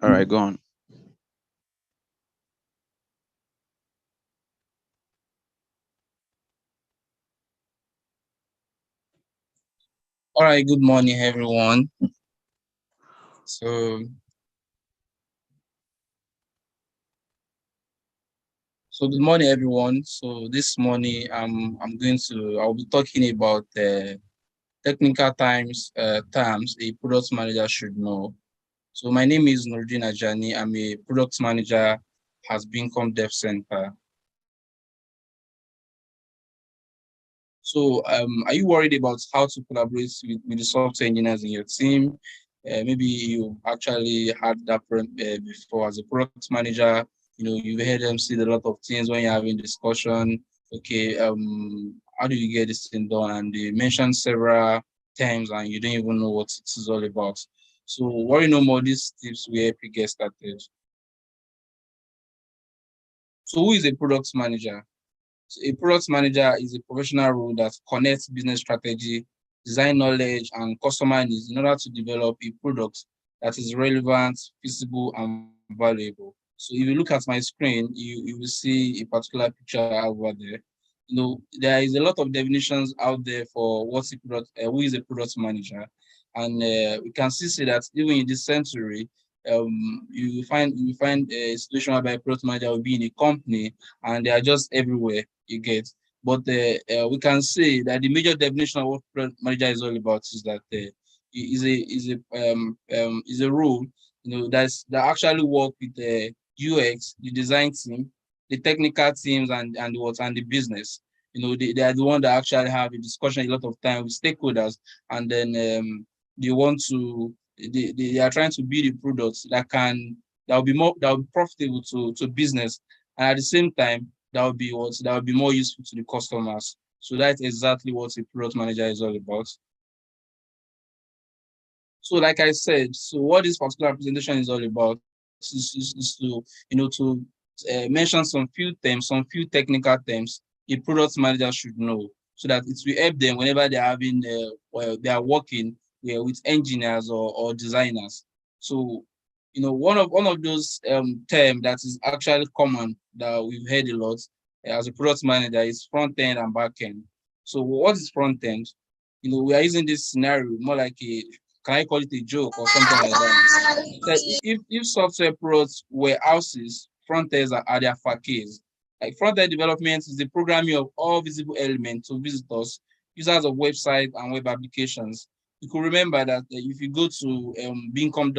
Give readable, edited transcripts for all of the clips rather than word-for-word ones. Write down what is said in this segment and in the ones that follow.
All right, go on. All right, good morning, everyone. So, good morning, everyone. So this morning, I'll be talking about technical terms a product manager should know. So my name is Nurudeen Ajani. I'm a product manager at Bincom Dev Center. So, are you worried about how to collaborate with the software engineers in your team? Maybe you actually had that before as a product manager. You've heard them say a lot of things when you're having discussion. Okay, how do you get this thing done? And they mentioned several times, and you don't even know what it is all about. So, worry no more. These tips will help you get started. So, who is a product manager? So a product manager is a professional role that connects business strategy, design knowledge, and customer needs in order to develop a product that is relevant, feasible, and valuable. So if you look at my screen, you will see a particular picture over there. There is a lot of definitions out there for what's a product, who is a product manager, and we can still see that even in this century, you find a situation whereby a product manager will be in a company and they are just everywhere you get. But we can say that the major definition of what product manager is all about is that is a role that actually work with the UX, the design team, the technical teams, and the business. They are the one that actually have a discussion a lot of time with stakeholders, and then they want to they are trying to build a product that will be profitable to business, and at the same time that will be more useful to the customers. So that's exactly what a product manager is all about. So like I said, so what this particular presentation is all about is to mention some few technical terms a product manager should know, so that it will help them whenever they're having they are working with engineers or designers. So one of those terms that is actually common that we've heard a lot as a product manager is front end and back end. So what is front end? We are using this scenario more like a, can I call it a joke or something like that? So if software products were houses, front ends are their facades. Like front end development is the programming of all visible elements to visitors, users of websites and web applications. You could remember that if you go to Bincom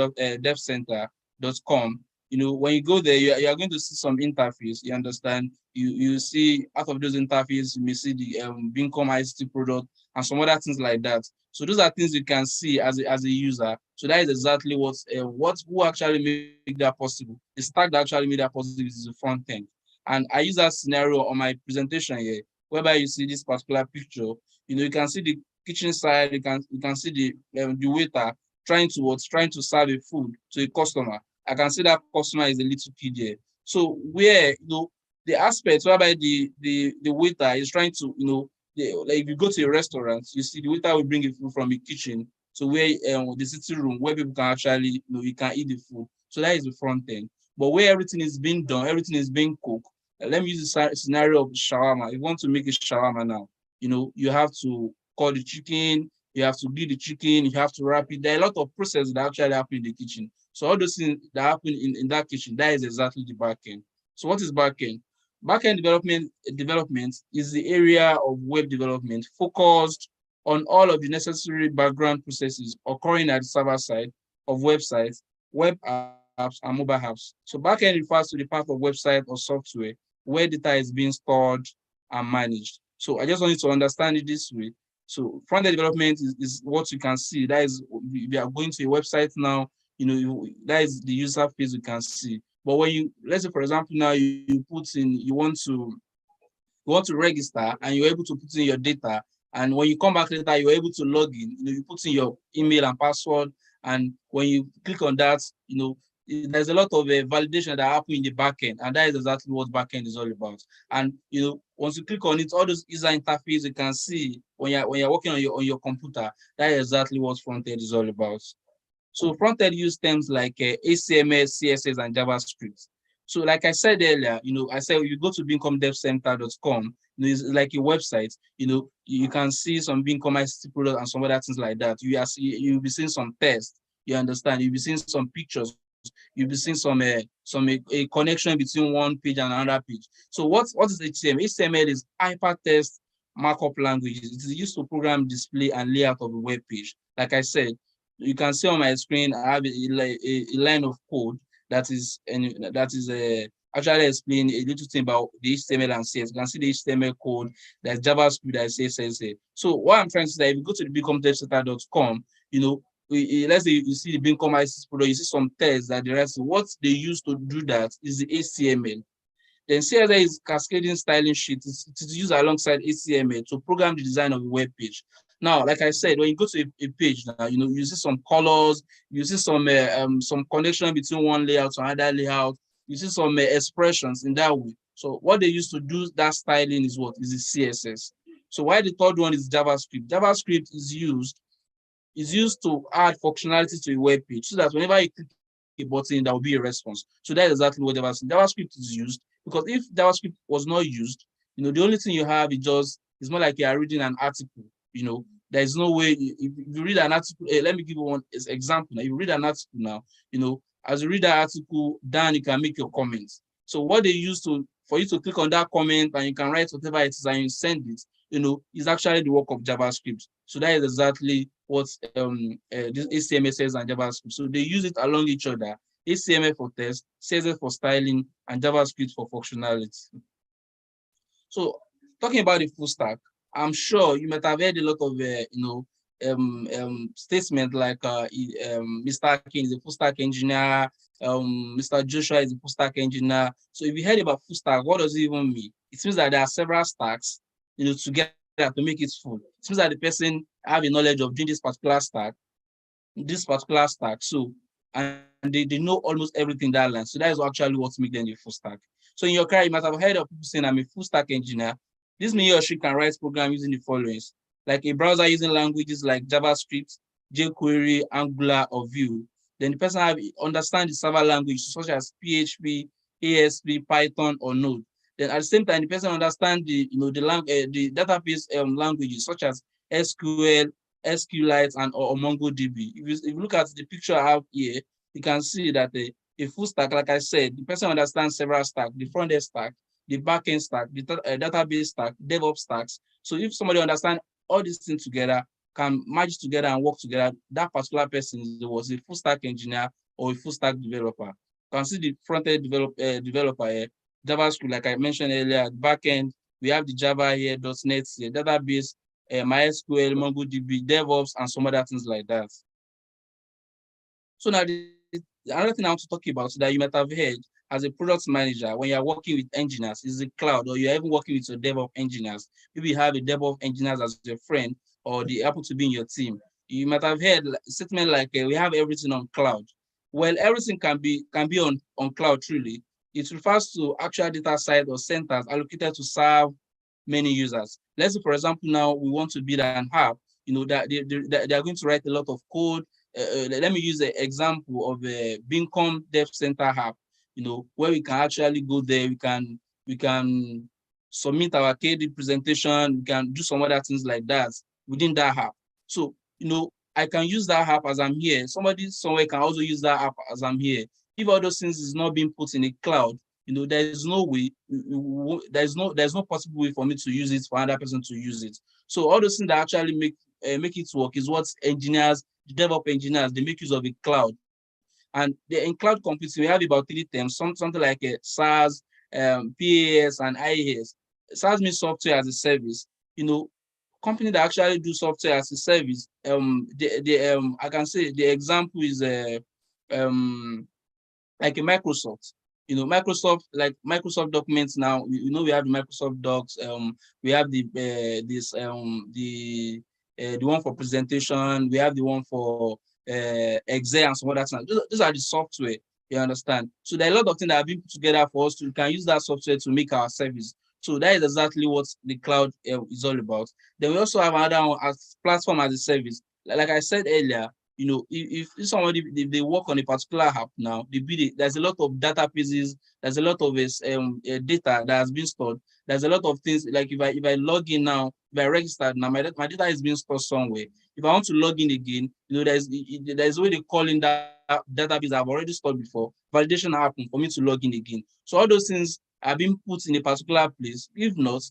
Dev Center.com, when you go there, you are going to see some interface. You understand? You see out of those interfaces, you may see the Bincom ICT product and some other things like that. So those are things you can see as a user. So that is exactly what who actually make that possible. The stack that actually made that possible is the front end. And I use that scenario on my presentation here, whereby you see this particular picture. You can see the kitchen side. You can see the waiter trying to serve a food to a customer. I can see that customer is a little kid there. So where the aspect whereby the waiter is trying to like if you go to a restaurant, you see the waiter will bring a food from the kitchen to where the sitting room where people can actually you can eat the food. So that is the front end. But where everything is being done, everything is being cooked. Let me use the scenario of shawarma. If you want to make a shawarma now, you have to cut the chicken, you have to grill the chicken, you have to wrap it. There are a lot of processes that actually happen in the kitchen. So all those things that happen in that kitchen, that is exactly the back end. So what is back end? Backend development is the area of web development focused on all of the necessary background processes occurring at the server side of websites, web apps, and mobile apps. So backend refers to the part of website or software where data is being stored and managed. So I just want you to understand it this way. So front-end development is what you can see. That is, we are going to a website now, that is the user face you can see. But when let's say for example now you want to register and you're able to put in your data, and when you come back later you're able to log in. You put in your email and password, and when you click on that, there's a lot of validation that happen in the backend, and that is exactly what backend is all about. And once you click on it, all those user interface you can see when you're working on your computer, that is exactly what front end is all about. So front-end use terms like HTML, CSS, and JavaScript. So like I said earlier, I said you go to bincomdevcenter.com, it's like a website, you can see some Bincom ICT products and some other things like that. You'll be seeing some tests, you understand, you'll be seeing some pictures, you'll be seeing a connection between one page and another page. So what is HTML? HTML is hypertext markup language. It is used to program display and layout of a web page. Like I said, you can see on my screen, I have a line of code that is actually explain a little thing about the HTML and CSS. You can see the HTML code, there's JavaScript, there's CSS. So what I'm trying to say, if you go to the bincomdevcenter.com, let's say you see the Bincom ICT product, you see some tests that the rest, what they use to do that is the HTML. Then CSS is cascading styling sheet. It is used alongside HTML to program the design of a web page. Now, like I said, when you go to a page now, you see some colors, you see some connection between one layout to another layout, you see some expressions in that way. So what they use to do that styling is what? Is the CSS. So why the third one is JavaScript? JavaScript is used to add functionality to a web page so that whenever you click a button, there will be a response. So that's exactly what JavaScript is used. Because if JavaScript was not used, the only thing you have it's more like you are reading an article. There's no way if you read an article. Let me give you one example. Now, if you read an article now, as you read that article, then you can make your comments. So what they use for you to click on that comment and you can write whatever it is and you send it, is actually the work of JavaScript. So that is exactly what this HTML says and JavaScript. So they use it along each other. HTML for text, CSS for styling, and JavaScript for functionality. So talking about the full stack, I'm sure you might have heard a lot of statements like Mr. King is a full stack engineer, Mr. Joshua is a full stack engineer. So if you heard about full stack, what does it even mean? It means that there are several stacks, together to make it full. It means that the person have a knowledge of doing this particular stack. So and they know almost everything that line. So that is actually what makes them a full stack. So in your career, you might have heard of people saying, I'm a full stack engineer. This means he or she can write program using the following, like a browser using languages like JavaScript, jQuery, Angular, or Vue. Then the person understand the server language such as PHP, ASP, Python, or Node. Then at the same time, the person understand the database languages such as SQL, SQLite, and or MongoDB. If you look at the picture I have here, you can see that a full stack, like I said, the person understands several stacks: the front end stack, the back end stack, the database stack, DevOps stacks. So if somebody understands all these things together, can merge together and work together, that particular person was a full stack engineer or a full stack developer. You can see the front end developer here, JavaScript, like I mentioned earlier, back end, we have the Java here, .NET here, database, MySQL, MongoDB, DevOps, and some other things like that. So now, another thing I want to talk about that you might have heard as a product manager, when you're working with engineers, is the cloud, or you're even working with your DevOps engineers. Maybe you have a DevOps engineers as your friend, or they happen to be in your team. You might have heard a statement like, we have everything on cloud. Well, everything can be on cloud, truly. It refers to actual data sites or centers allocated to serve many users. Let's say, for example, now we want to build an app, that they are going to write a lot of code. Let me use an example of a Bincom Dev Center app, where we can actually go there, we can submit our KD presentation, we can do some other things like that within that app. So, I can use that app as I'm here. Somebody somewhere can also use that app as I'm here. If all those things is not being put in a cloud, there is no way, there's no possible way for me to use it, for another person to use it. So all those things that actually make it work is what engineers, DevOps engineers, they make use of a cloud. And in cloud computing, we have about 3 terms, something like SaaS, PaaS, and IaaS. SaaS means software as a service. Company that actually do software as a service, I can say the example is like a Microsoft. Microsoft, like Microsoft documents now, we have the Microsoft Docs, we have the one for presentation, we have the one for Excel and some other things. Those are the software, you understand? So there are a lot of things that have been put together for us to can use that software to make our service. So that is exactly what the cloud is all about. Then we also have another one as platform as a service. Like I said earlier, if somebody they work on a particular app now, there's a lot of databases, there's a lot of data that has been stored. There's a lot of things like if I log in now, if I register now, my data is being stored somewhere. If I want to log in again, there's a way they call in that database I've already stored before. Validation happen for me to log in again. So all those things are being put in a particular place. If not,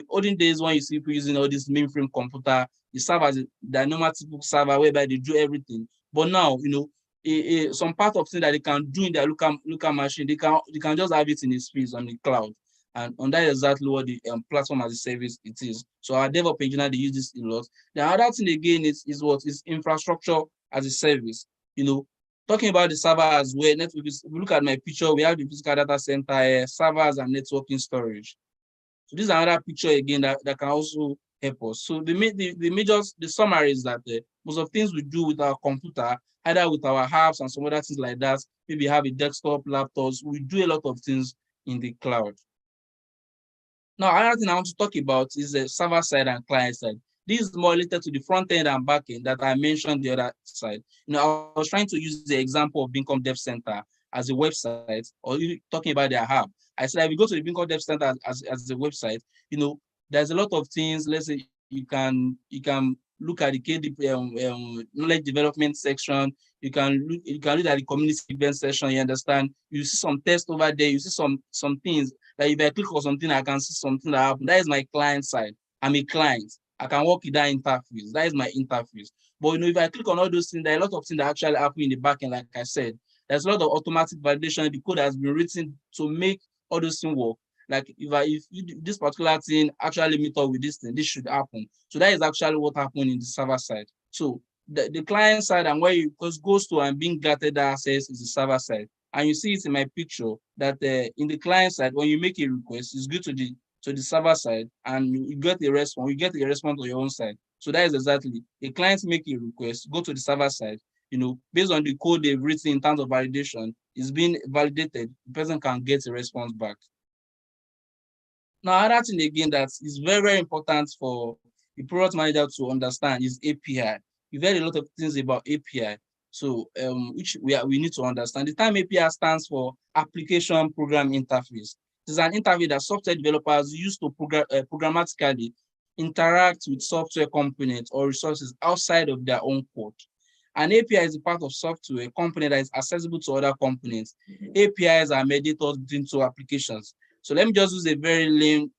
olden days when you see people using all this mainframe computer, it serve as the normal typical server whereby they do everything. But now, some part of things that they can do in their local machine, they can just have it in a space on the cloud. And that is exactly what the platform as a service it is. So our DevOps engineer, they use this a lot. The other thing again is what is infrastructure as a service. Talking about the server as well, if you look at my picture, we have the physical data center, servers and networking storage. So this is another picture again that can also help us. So the summary is that most of things we do with our computer, either with our apps and some other things like that, maybe have a desktop, laptops, we do a lot of things in the cloud. Now, another thing I want to talk about is the server side and client side. This is more related to the front end and back end that I mentioned the other side. I was trying to use the example of Bincom Dev Center as a website, or talking about their app. I said, if you go to the Bincom Dev Center as a website, there's a lot of things. Let's say you can look at the knowledge development section. You can look at the community event section. You understand? You see some tests over there. You see some things that if I click on something, I can see something that happened. That is my client side. I'm a client. I can work with that interface. That is my interface. But if I click on all those things, there are a lot of things that actually happen in the backend. Like I said, there's a lot of automatic validation. The code has been written to make all those things work. Like if this particular thing actually meet up with this thing, this should happen. So that is actually what happened in the server side. So the client side and where you goes to and being granted access is the server side. And you see it in my picture that in the client side, when you make a request, it's good to the server side and you get a response. You get a response on your own side. So that is exactly a client make a request, go to the server side. Based on the code they've written in terms of validation, it's being validated. The person can get a response back. Now, another thing again that is very, very important for the product manager to understand is API. We've heard a lot of things about API, so which we need to understand. The term API stands for Application Program Interface. It's an interface that software developers use to programmatically interact with software components or resources outside of their own code. An API is a part of software component that is accessible to other components. APIs are mediators between two applications. So let me just use a very lame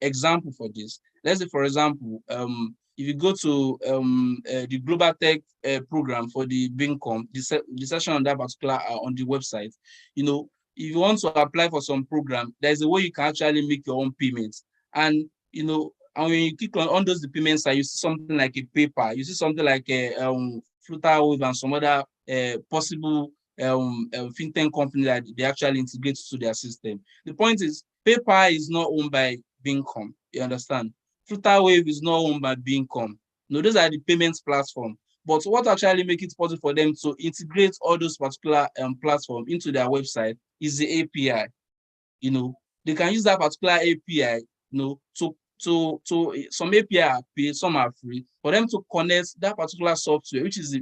example for this. Let's say, for example, if you go to the Global Tech program for the Bincom, the session on that particular on the website, if you want to apply for some program, there's a way you can actually make your own payments. And and when you click on those payments, you see something like a paper, you see something like a Flutterwave and some other possible fintech company that they actually integrate to their system. The point is, PayPal is not owned by Bincom. You understand? Flutterwave is not owned by Bincom. Those are the payments platform. But what actually makes it possible for them to integrate all those particular platforms into their website is the API. They can use that particular API, to some API are paid, some are free, for them to connect that particular software, which is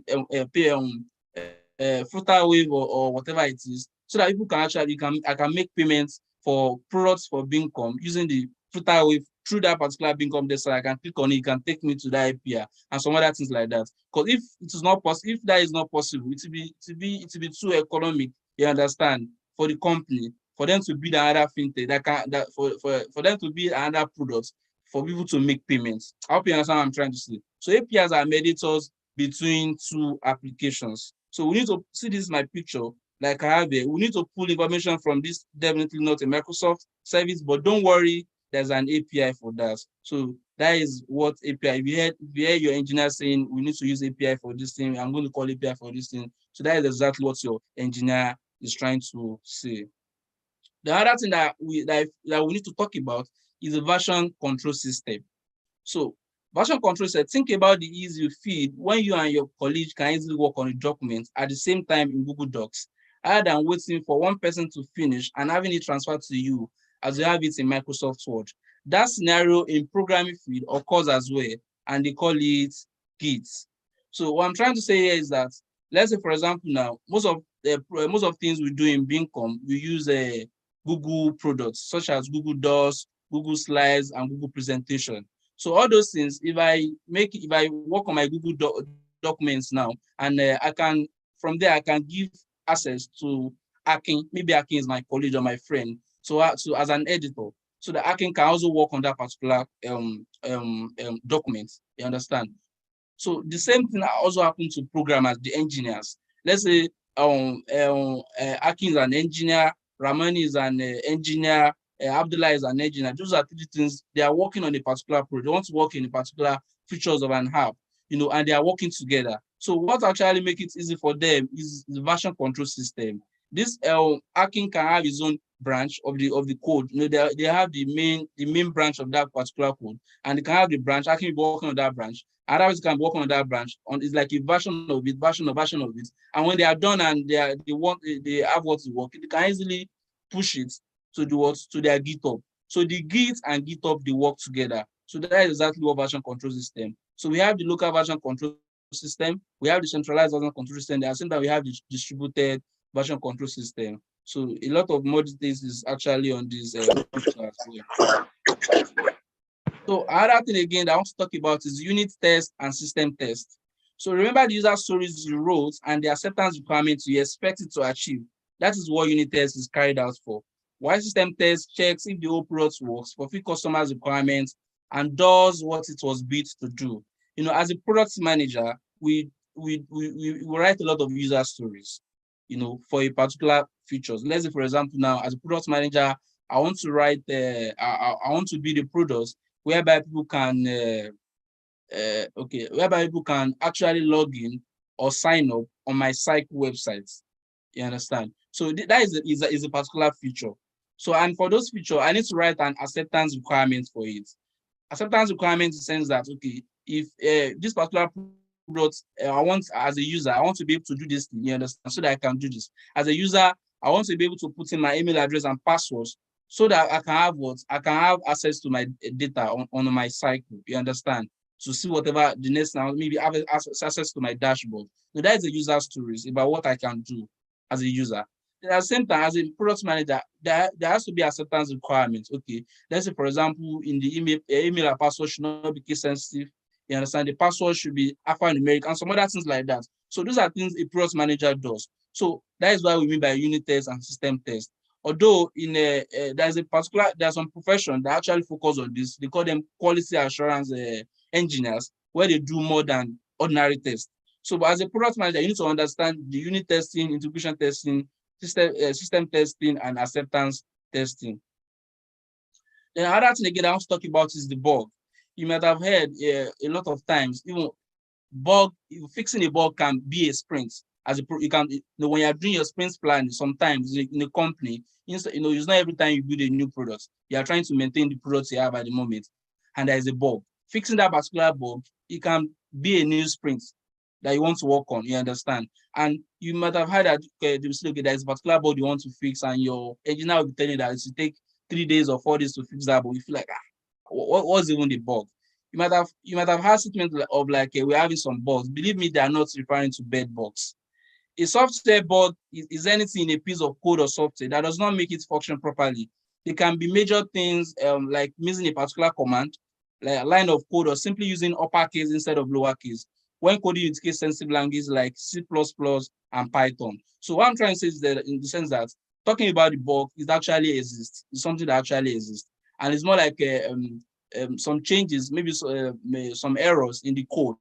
Flutterwave or whatever it is, so that people can actually I can make payments for products for Bincom using the Flutterwave through that particular Bincom Dev Center. I can click on it, it can take me to that API and some other things like that. Because if it is not possible, if that is not possible, it will be too economic, you understand, for the company, for them to build another fintech for them to build another product for people to make payments. I hope you understand what I'm trying to say. So APIs are mediators between two applications. So we need to see, this is my picture, like I have here. We need to pull information from this, definitely not a Microsoft service, but don't worry, there's an API for that. So that is what API. If you hear your engineer saying we need to use API for this thing, I'm going to call API for this thing. So that is exactly what your engineer is trying to say. The other thing that we need to talk about is the version control system. So version control system, think about the ease you feel when you and your colleague can easily work on a document at the same time in Google Docs, rather than waiting for one person to finish and having it transferred to you as you have it in Microsoft Word. That scenario in programming field occurs as well, and they call it Git. So what I'm trying to say here is that, let's say, for example, now, most of things we do in Bincom, we use Google products such as Google Docs, Google Slides, and Google Presentation. So all those things, if I work on my Google documents now, and I can, from there, I can give access to Akin. Maybe Akin is my colleague or my friend. So as an editor, so that Akin can also work on that particular document. You understand? So the same thing also happened to programmers, the engineers. Let's say Akin is an engineer, Ramani is an engineer, Abdullah is an engineer. Those are three things. They are working on a particular project. They want to work in a particular features of an app, and they are working together. So what actually make it easy for them is the version control system. This Akin can have his own branch of the code. They have the main branch of that particular code, and they can have the branch. Akin will be working on that branch. Otherwise, you can work on that branch on it's like a version of it. And when they are done and they have what to work, they can easily push it to their GitHub. So the Git and GitHub they work together. So that is exactly what version control system. So we have the local version control system, we have the centralized version control system, at the same time we have the distributed version control system. So a lot of more details is actually on this picture as well. So another thing again that I want to talk about is unit test and system test. So remember the user stories you wrote and the acceptance requirements you expect it to achieve. That is what unit test is carried out for. While system test checks if the whole product works, fulfill customers' requirements, and does what it was built to do. As a product manager, we write a lot of user stories, for a particular features. Let's say, for example, now as a product manager, I want to write, I want to build a product whereby people can actually log in or sign up on my cycle website. You understand? So that is a particular feature. So, and for those features, I need to write an acceptance requirement for it. Acceptance requirement in the sense that, okay, if this particular product, I want as a user, I want to be able to do this, you understand, so that I can do this. As a user, I want to be able to put in my email address and passwords so that I can have access to my data on my cycle, you understand, to see whatever the next now, maybe have access to my dashboard. So that is the user stories about what I can do as a user. At the same time, as a product manager, there has to be acceptance requirements. Okay, let's say, for example, in the email and password should not be case sensitive. You understand? The password should be alphanumeric and some other things like that. So those are things a product manager does. So that is what we mean by unit test and system test. Although there's some profession that actually focus on this. They call them quality assurance engineers, where they do more than ordinary tests. So, but as a product manager, you need to understand the unit testing, integration testing, system testing, and acceptance testing. Then another thing again I want to talk about is the bug. You might have heard a lot of times, even fixing a bug can be a sprint. When you're doing your sprint plan, sometimes in a company, it's not every time you build a new product. You are trying to maintain the products you have at the moment, and there is a bug. Fixing that particular bug, it can be a new sprint that you want to work on, you understand? And you might have heard that there is a particular bug you want to fix, and your engineer will be telling you that it will take 3 days or 4 days to fix that, but you feel like, what's even the bug? You might have had statements of like, we're having some bugs. Believe me, they are not referring to bed bugs. A software bug is anything in a piece of code or software that does not make it function properly. They can be major things like missing a particular command, like a line of code, or simply using uppercase instead of lowercase when coding with case-sensitive languages like C++ and Python. So what I'm trying to say is that, in the sense that talking about the bug is actually exists. It's something that actually exists, and it's more like some changes, maybe some errors in the code.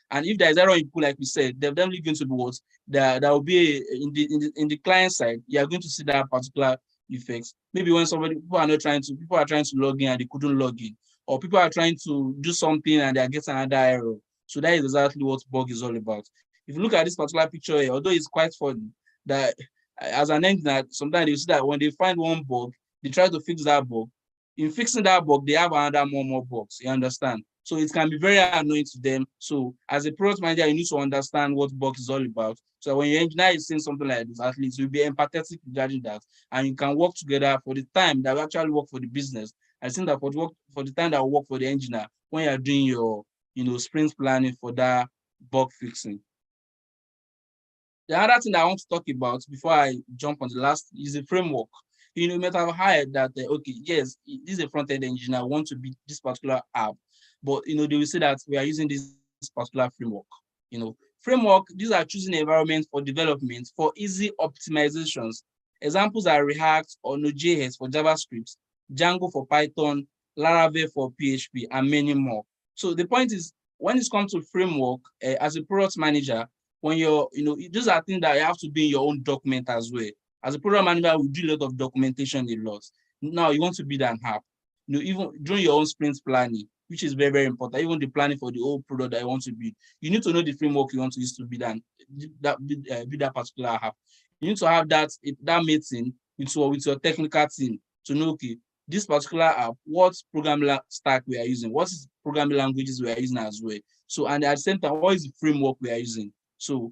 And if there's error in code, like we said, they're definitely going to be what there will be in the client side. You are going to see that particular effects. Maybe when people are trying to log in and they couldn't log in, or people are trying to do something and they are getting another error. So that is exactly what bug is all about. If you look at this particular picture here, although it's quite funny, that as an engineer, sometimes you see that when they find one bug, they try to fix that bug. In fixing that bug, they have another more bugs. You understand? So it can be very annoying to them. So as a product manager, you need to understand what bug is all about. So when your engineer is saying something like this, at least you'll be empathetic regarding that, and you can work together for the time that will actually work for the business. I think that for the time that will work for the engineer when you're doing your sprint planning for that bug fixing. The other thing I want to talk about before I jump on the last is the framework. You might have heard that, okay, yes, this is a front-end engineer, I want to build this particular app, but, they will say that we are using this particular framework. Framework, these are choosing environment for development for easy optimizations. Examples are React or Node.js for JavaScript, Django for Python, Laravel for PHP, and many more. So the point is, when it comes to framework, as a product manager, when these are things that you have to do in your own document as well. As a product manager, we do a lot of documentation a lot. Now you want to build an app, even during your own sprint planning, which is very, very important. Even the planning for the whole product that you want to build, you need to know the framework you want to use to build that particular app. You need to have that meeting with your technical team to know, okay, this particular app, what programming stack we are using, what is programming languages we are using as well. So, and at the same time, what is the framework we are using? So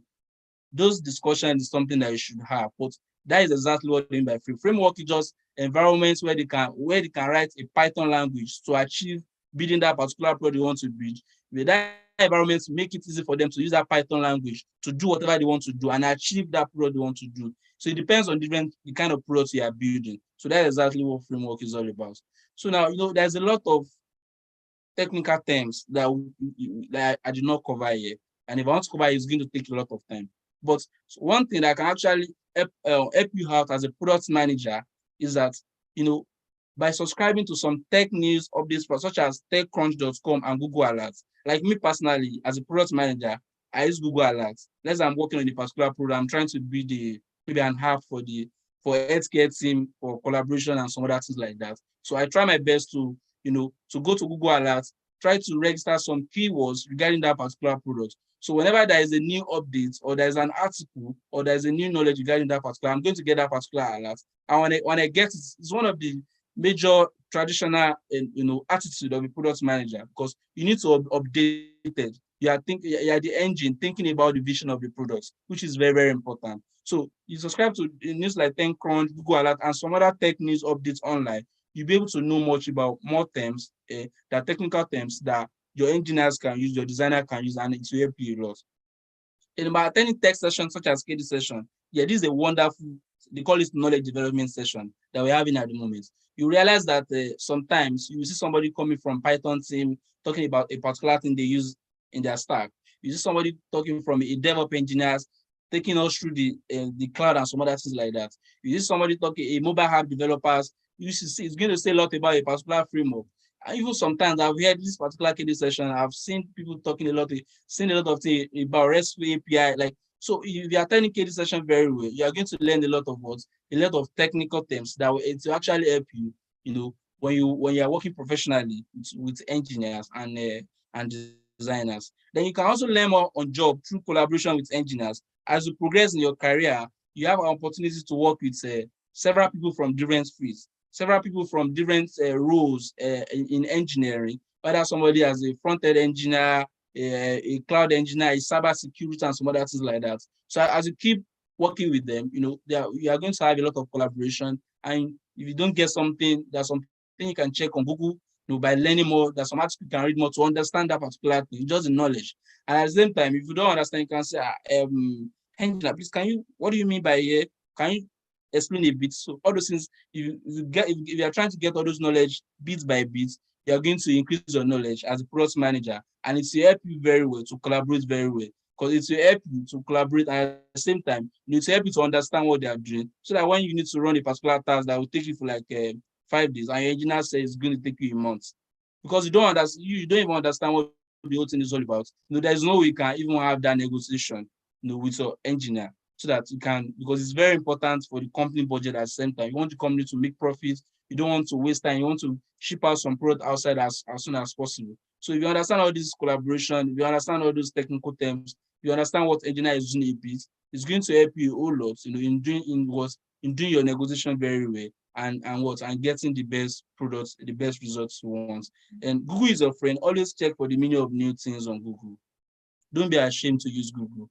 those discussions is something that you should have. But that is exactly what I mean by framework. Is just environments where they can write a Python language to achieve building that particular product they want to build. With that environment, make it easy for them to use that Python language to do whatever they want to do and achieve that product they want to do. So it depends on the kind of products you are building. So that's exactly what framework is all about. So now, there's a lot of technical terms that I did not cover here. And if I want to cover it, it's going to take a lot of time. But one thing that can actually help you out as a product manager is that, by subscribing to some tech news updates such as techcrunch.com and Google Alerts. Like me personally, as a product manager, I use Google Alerts. Let's say I'm working on a particular program, trying to build maybe an app for healthcare team for collaboration and some other things like that. So I try my best to go to Google Alerts, try to register some keywords regarding that particular product. So whenever there is a new update or there's an article or there's a new knowledge regarding that particular, I'm going to get that particular alert. And when I get it, it's one of the major traditional attitude of a product manager, because you need to update it. You are the engine thinking about the vision of the product, which is very, very important. So you subscribe to news like TechCrunch, Google Alert, and some other tech news updates online. You'll be able to know much about more terms, that technical terms that your engineers can use, your designer can use, and it will help you a lot. In about attending tech sessions such as KD session, this is a wonderful, they call it knowledge development session that we're having at the moment. You realize that sometimes you see somebody coming from Python team talking about a particular thing they use in their stack. You see somebody talking from a DevOps engineers taking us through the cloud and some other things like that. You see somebody talking a mobile app developers. You should see it's going to say a lot about a particular framework. And even sometimes I've heard this particular KD session, I've seen people talking seen a lot of things about RESTful API. Like, so if you are attending KD session very well, you are going to learn a lot of technical terms that will actually help you, when you are working professionally with engineers and designers. Then you can also learn more on job through collaboration with engineers. As you progress in your career, you have an opportunity to work with several people from different fields, several people from different roles in engineering, whether somebody as a front-end engineer, a cloud engineer, a cyber security, and some other things like that. So as you keep working with them, you are going to have a lot of collaboration. And if you don't get something, there's something you can check on Google, by learning more. There's some articles you can read more to understand that particular thing, just the knowledge. And at the same time, if you don't understand, you can say, engineer, please, what do you mean by here? Can you explain a bit? So all those things, if you are trying to get all those knowledge bit by bit, you are going to increase your knowledge as a product manager, and it will help you very well to collaborate very well, because it will help you to collaborate, and at the same time, it will help you to understand what they are doing, so that when you need to run a particular task that will take you for like 5 days, and your engineer says it's going to take you a month, because you don't even understand what the whole thing is all about. There's no way you can even have that negotiation, with your engineer, so that you can, because it's very important for the company budget. At the same time, you want the company to make profits. You don't want to waste time. You want to ship out some product outside as soon as possible. So if you understand all this collaboration, if you understand all those technical terms, you understand what engineer is using a bit, it's going to help you a whole lot, in doing your negotiation very well, and getting the best products, the best results you want. And Google is your friend. Always check for the meaning of new things on Google. Don't be ashamed to use Google.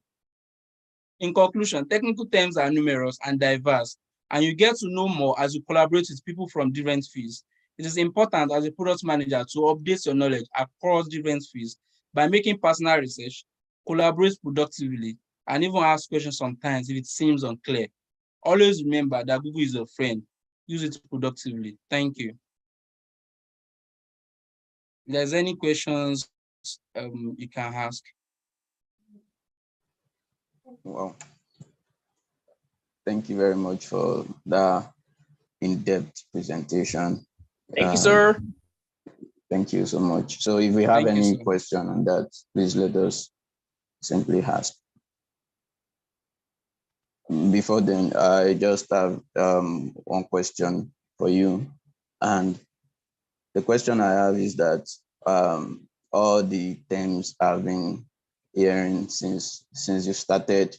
In conclusion, technical terms are numerous and diverse, and you get to know more as you collaborate with people from different fields. It is important as a product manager to update your knowledge across different fields by making personal research, collaborate productively, and even ask questions sometimes if it seems unclear. Always remember that Google is a friend. Use it productively. Thank you. If there's any questions, you can ask. Well, thank you very much for the in-depth presentation. Thank you, sir. Thank you so much. So if we have any question on that, please let us simply ask. Before then, I just have one question for you. And the question I have is that all the themes I've been hearing since you started,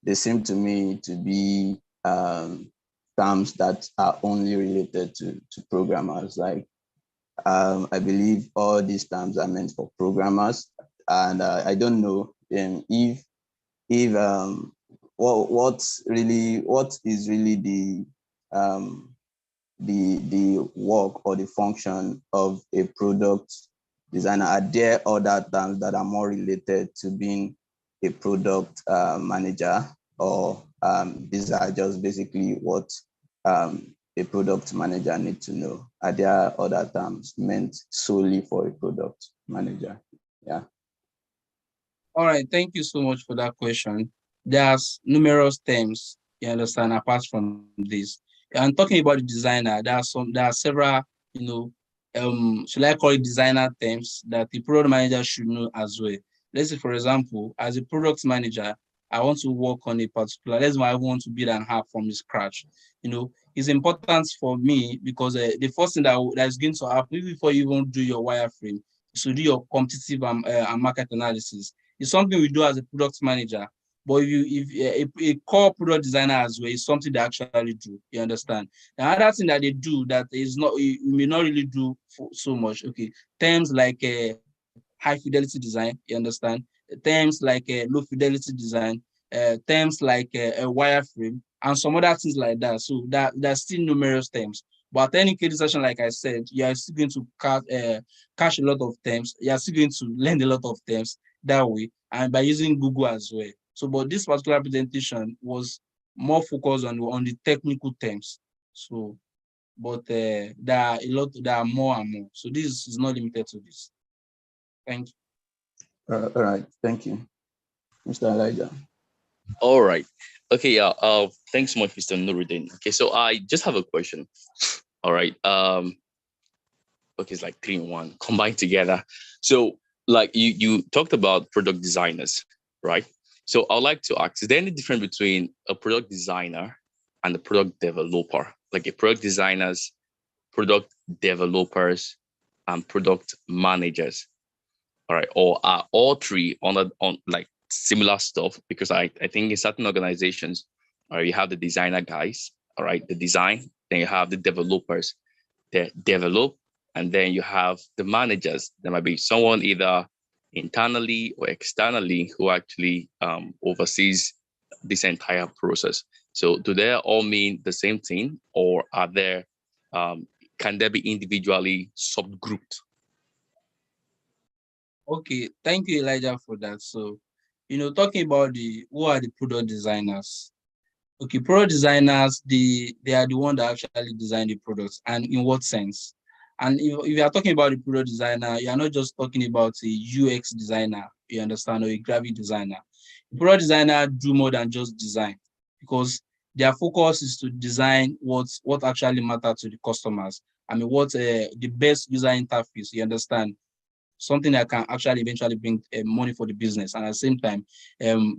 they seem to me to be terms that are only related to programmers. Like I believe all these terms are meant for programmers, and I don't know if what is really the work or the function of a product designer. Are there other terms that are more related to being a product manager, or these are just basically what a product manager needs to know? Are there other terms meant solely for a product manager? Yeah. All right, thank you so much for that question. There's numerous terms, you understand, apart from this. And talking about the designer, there are several, should I call it designer terms that the product manager should know as well. Let's say, for example, as a product manager, I want to work on a particular, let's say I want to build an app from scratch. It's important for me because the first thing that's going to happen before you even do your wireframe is to do your competitive and market analysis. It's something we do as a product manager, but if a core product designer as well is something they actually do. You understand? The other thing that they do that is not, you may not really do so much. Okay, terms like high fidelity design. You understand? Terms like low fidelity design. Terms like a wireframe and some other things like that. So there's still numerous terms. But at any case session, like I said, you are still going to catch a lot of terms. You are still going to learn a lot of terms that way, and by using Google as well. So, but this particular presentation was more focused on the technical terms. So, but there are more and more. So this is not limited to this. Thank you. All right, thank you, Mr. Elijah. All right. Okay, yeah. Thanks so much, Mr. Nurudeen. Okay, so I just have a question. All right. Okay, it's like 3 in 1 combined together. So, like you talked about product designers, right? So I'd like to ask, is there any difference between a product designer and a product developer? Like a product designers, product developers, and product managers. All right, or are all three on like similar stuff? Because I think in certain organizations, you have the designer guys, all right, the design, then you have the developers that develop, and then you have the managers. There might be someone either internally or externally who actually oversees this entire process. So do they all mean the same thing, or are there can they be individually subgrouped? Okay, thank you, Elijah, for that. So, talking about who are the product designers? Okay, product designers, they are the one that actually design the products, and in what sense? And if you are talking about the product designer, you are not just talking about a UX designer, you understand, or a graphic designer. The product designer do more than just design, because their focus is to design what actually matters to the customers. I mean, what the best user interface, you understand, something that can actually eventually bring money for the business, and at the same time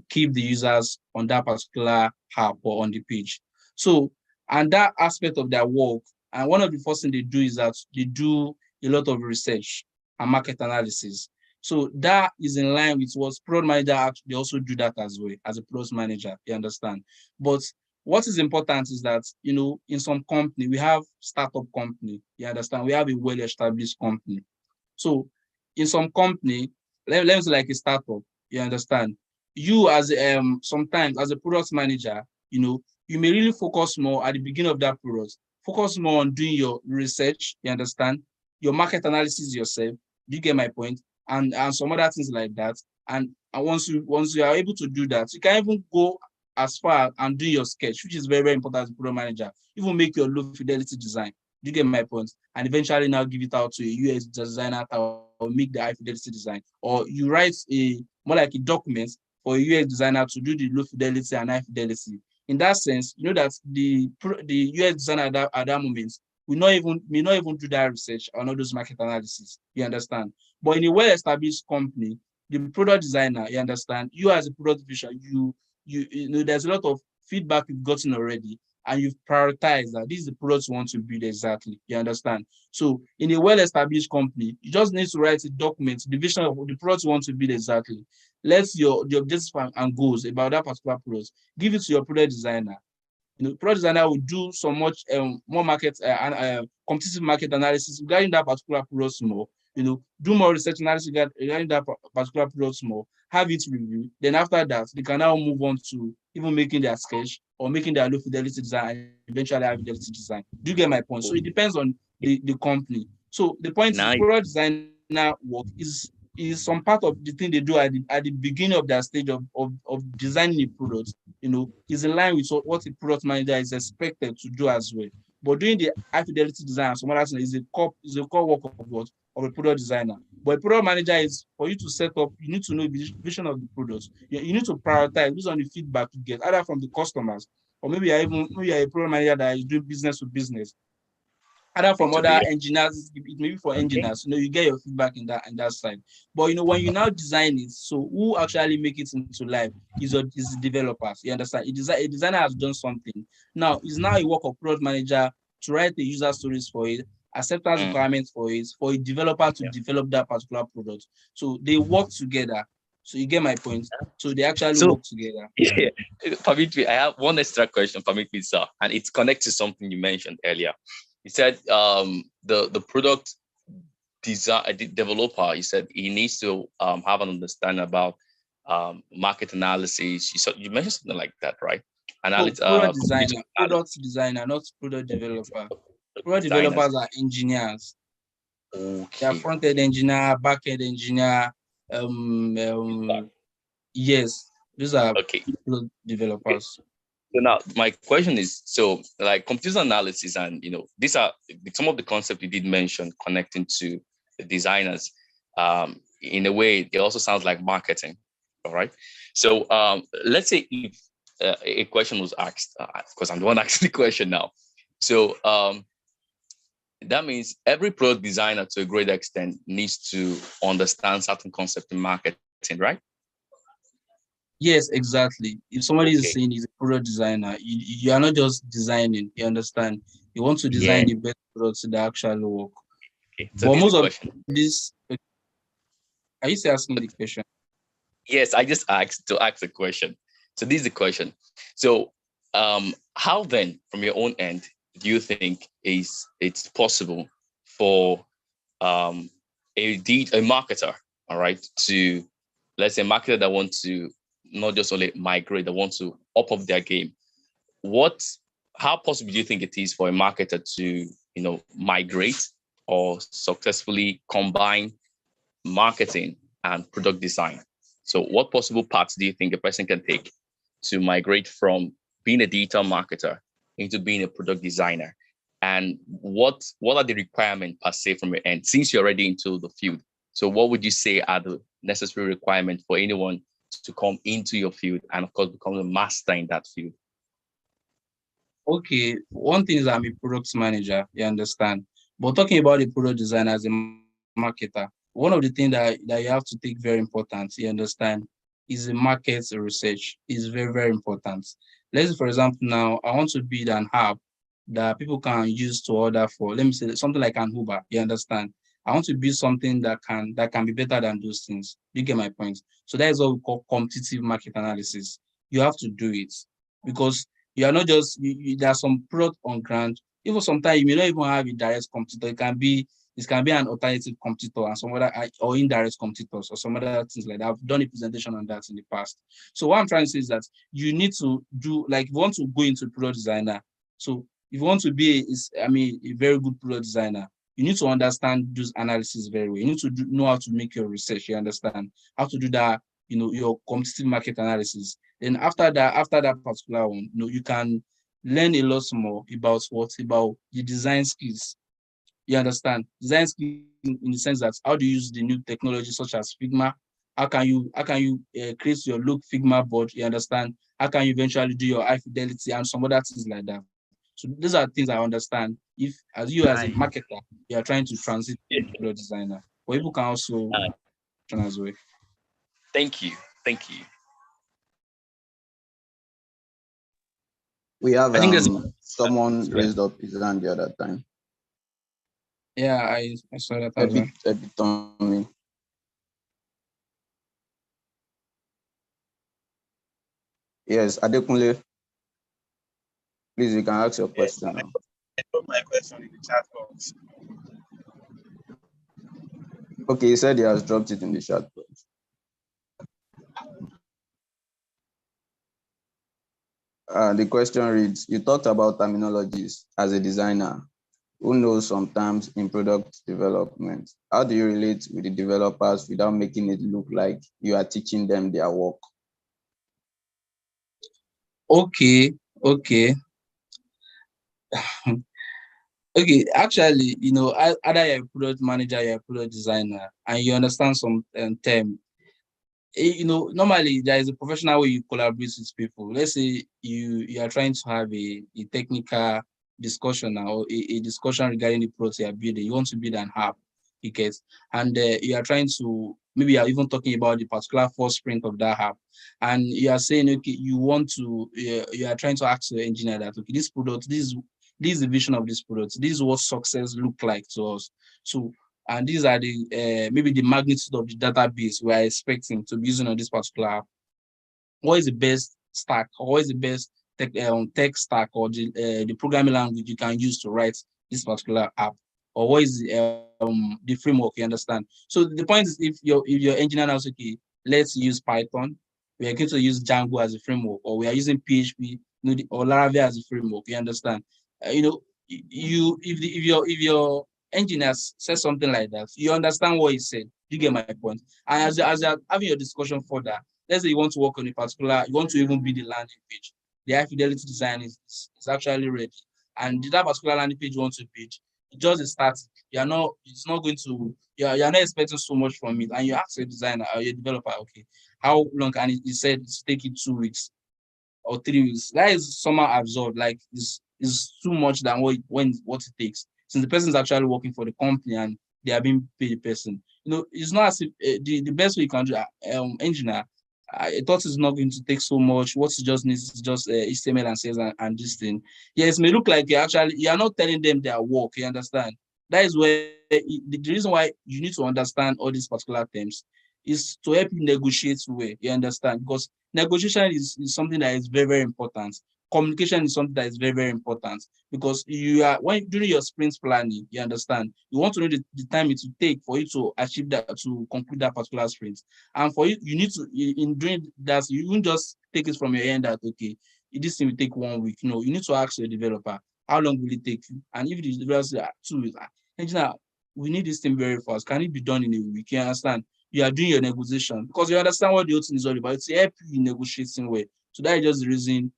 keep the users on that particular app or on the page. So, and that aspect of their work, and one of the first things they do is that they do a lot of research and market analysis. So that is in line with what product manager actually also do that as well as a product manager, you understand. But what is important is that, in some company, we have startup company, you understand, we have a well-established company. So in some company, let's say like a startup, you understand, you as sometimes as a product manager, you may really focus more at the beginning of that product, focus more on doing your research, you understand, your market analysis yourself. Do you get my point? And some other things like that. And once you are able to do that, you can even go as far and do your sketch, which is very, very important as a product manager. Even make your low fidelity design. Do you get my point? And eventually now give it out to a UX designer or make the high fidelity design. Or you write a more like a document for a UX designer to do the low fidelity and high fidelity. In that sense, you know that the UX designer at that moment may not even do that research or not those market analysis. You understand? But in a well-established company, the product designer, you understand, you as a product division, you know there's a lot of feedback you've gotten already, and you've prioritized that this is the product you want to build exactly. You understand? So in a well-established company, you just need to write a document, the vision of the product you want to build exactly. Let the objectives and goals about that particular product, give it to your product designer. You know, product designer will do so much more market competitive market analysis regarding that particular product more. You know, do more research analysis regarding that particular product more. Have it reviewed. Then after that, they can now move on to even making their sketch or making their low fidelity design and eventually high fidelity design. Do you get my point? So it depends on the company. So the point is, Nice. product designer work is some part of the thing they do at the beginning of their stage of designing a product. You know, is in line with what a product manager is expected to do as well. But doing the high fidelity design and some other things is a core work of what of a product designer. But a product manager is for you to set up, you need to know the vision of the product. You need to prioritize based on the feedback you get, either from the customers, or maybe you're a product manager that is doing business to business, either from other B2B. engineers, it may be for Okay. engineers, you know, you get your feedback in that side. But you know, when you now design it, so who actually make it into life is the developers. You understand? A designer has done something. Now it's now a work of product manager to write the user stories for it, acceptance Mm, requirements for it, for a developer to yeah. develop that particular product. So they work together. So you get my point. So they actually So work together. yeah, permit me. I have one extra question. Permit me, sir, and it's connected to something you mentioned earlier. You said the product design the developer. You said he needs to have an understanding about market analysis. You mentioned something like that, right? So Analysis, computer product designer, not product developer. Product designers. developers are engineers. They are Okay, front-end okay. engineer, back-end engineer. Um, um, yes, these are Okay. product Okay. developers. So now my question is, so like computer analysis and these are some of the concepts you did mention connecting to the designers. In a way, it also sounds like marketing. All right. So let's say if a question was asked, of course I'm the one asking the question now. So that means every product designer to a great extent needs to understand certain concepts in marketing, right? Yes, exactly. If somebody is Okay. saying he's a product designer, you are not just designing, you understand? You want to Yeah. design the best products that actually work. Okay. So But this is most the of question. this, are you still asking the question? Yes, I just asked to ask a question. So this is the question. So how then, from your own end, do you think it's possible for um, a marketer, all right, to let's say a marketer that wants to not just only migrate, that wants to up their game? What, how possible do you think it is for a marketer to migrate or successfully combine marketing and product design? So what possible paths do you think a person can take to migrate from being a digital marketer into being a product designer? And what are the requirements per se from your end, since you're already into the field? So what would you say are the necessary requirements for anyone to come into your field and of course become a master in that field? Okay, one thing is I'm a product manager, you understand? But talking about the product designer as a marketer, one of the things that you have to take very important, you understand, is the market research. Is very, very important. Let's say, for example, now I want to build an app that people can use to order for, let me say something like an Uber, you understand? I want to build something that can be better than those things. You get my point? So that is what we call competitive market analysis. You have to do it because you are not just there's some product on ground. Even sometimes you may not even have a direct competitor. It can be an alternative competitor and some other or indirect competitors or some other things like that. I've done a presentation on that in the past. So what I'm trying to say is that you need to do, like, if you want to go into product designer. So if you want to be a very good product designer, you need to understand those analysis very well. You need to know how to make your research. You understand how to do that your competitive market analysis. Then after that particular one, you can learn a lot more about the design skills. You understand? Design skills in the sense that how do you use the new technology such as Figma? How can you create your look Figma board? You understand? How can you eventually do your high fidelity and some other things like that? So these are things I understand. If as you as a marketer, you are trying to transit to a product designer, but people can also as well. Thank you. Thank you. We have I think there's someone raised up his hand the other time. yeah, I saw that as well. Tommy. Yes, Adekunle. Please, you can ask your question now. I put my question in the chat box. Okay, he said he has dropped it in the chat box. The question reads, you talked about terminologies as a designer who knows sometimes in product development. How do you relate with the developers without making it look like you are teaching them their work? Okay. Okay, actually, either you're a product manager, you're a product designer, and you understand some term. Normally there is a professional way you collaborate with people. Let's say you are trying to have a technical discussion or a discussion regarding the product you are building. You want to build an app, and you are trying to, maybe you are even talking about the particular first sprint of that app, and you are saying, okay, you are trying to ask the engineer that, okay, this product, this is the vision of this product, this is what success look like to us. So, and these are the maybe the magnitude of the database we are expecting to be using on this particular app. What is the best stack, or what is the best tech stack, or the programming language you can use to write this particular app, or what is the framework, you understand? So the point is, if your engineer now says, okay, let's use Python, we are going to use Django as a framework, or we are using PHP, or Laravel as a framework, you understand? If your engineer says something like that, you understand what he said. You get my point. And as you're having your discussion further, let's say you want to work on a particular, you want to even build the landing page. The high fidelity design is actually ready. And that particular landing page you want to build, it just is static. It's not going to, you're not expecting so much from it. And you ask a designer or your developer, okay, how long? And he said it's taking 2 weeks or 3 weeks. That is somehow absurd. Like, is too much than what it takes. Since the person is actually working for the company and they are being paid a person. It's not as if the best way you can do engineer. I thought it's not going to take so much. What it just needs is just HTML and CSS and this thing. Yes, it may look like you are not telling them their work. You understand? That is where the reason why you need to understand all these particular terms is to help you negotiate well. You understand? Because negotiation is something that is very, very important. Communication is something that is very, very important, because when during your sprint planning, you understand, you want to know the time it will take for you to achieve that, to conclude that particular sprint. And for you need to, in doing that, you won't just take it from your end that, okay, this thing will take 1 week. No, you need to ask your developer, how long will it take you? And if the developer says 2 weeks, engineer, we need this thing very fast. Can it be done in a week? You understand? You are doing your negotiation because you understand what the whole thing is all about. It's help you in negotiating way. So that is just the reason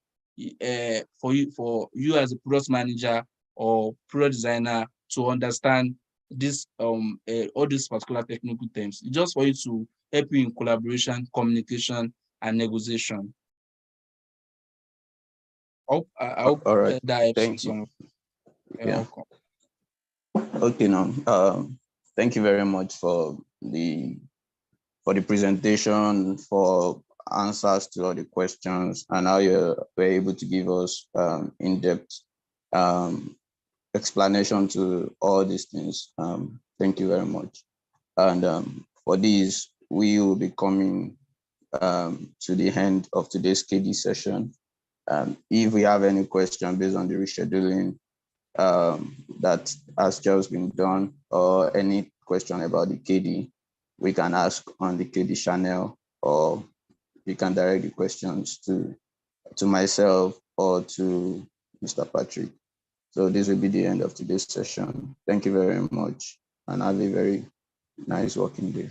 for you as a product manager or product designer to understand this all these particular technical terms. It's just for you to help you in collaboration, communication, and negotiation. I hope All right. that helps. Thank you. Yeah. Okay, now thank you very much for the presentation, for answers to all the questions, and how you were able to give us in-depth explanation to all these things. Thank you very much. And for these, we will be coming to the end of today's KD session. If we have any question based on the rescheduling that has just been done, or any question about the KD, we can ask on the KD channel, or you can direct the questions to myself or to Mr. Patrick. So this will be the end of today's session. Thank you very much, and have a very nice working day.